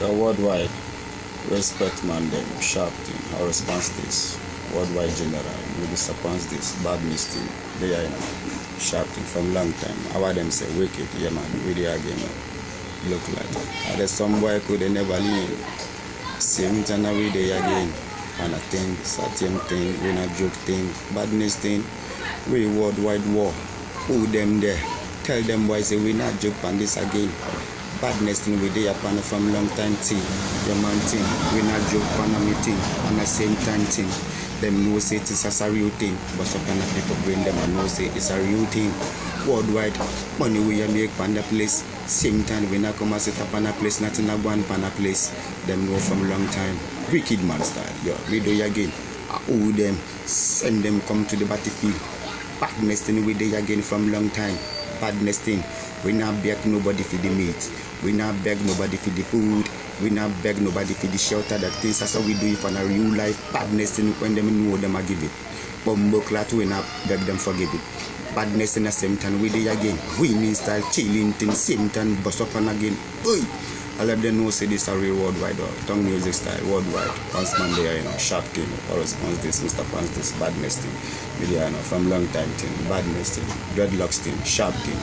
The worldwide respect man them, sharp thing, our response this, worldwide general, we disappoint this, badness thing, they are sharp thing from long time. Our them say wicked, yeah man, we there again, look like that. There's some boy could they never leave. Same time we there again, and a thing, certain thing, we not joke thing, badness thing, we worldwide war. Who them there? Tell them boys say we not joke on this again. Badness thing we dey upon from long time thing. Your man thing, we not joke on a meeting, on the same time thing. Them know say it is a real thing, but some kind of people bring them and know say it's a real thing. Worldwide, money we make on the place. Same time we not come and sit up on a place, nothing a one on a place. Them know from long time. Wicked man style, yo, we do it again. Who them, send them come to the battlefield. Badness thing we do again from long time. Badness thing, we not beg nobody for the meat. We not beg nobody for the food. We not beg nobody for the shelter. That things that's how we do it on a real life. Badness thing when them know them I give it. Bumbo clat we not beg them forgive it. Badness in the same time we do again. We mean style chilling thing same time bust up on again. Oi! I let them know say this a real worldwide or tongue music style worldwide. Once man there, sharp king, or response this, Mr. PAWNZ this, badness thing. Media, from long time thing, badness thing, dreadlocks thing, sharp thing.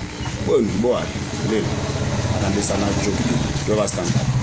Boom, boy, live. And this is not joke. You understand that?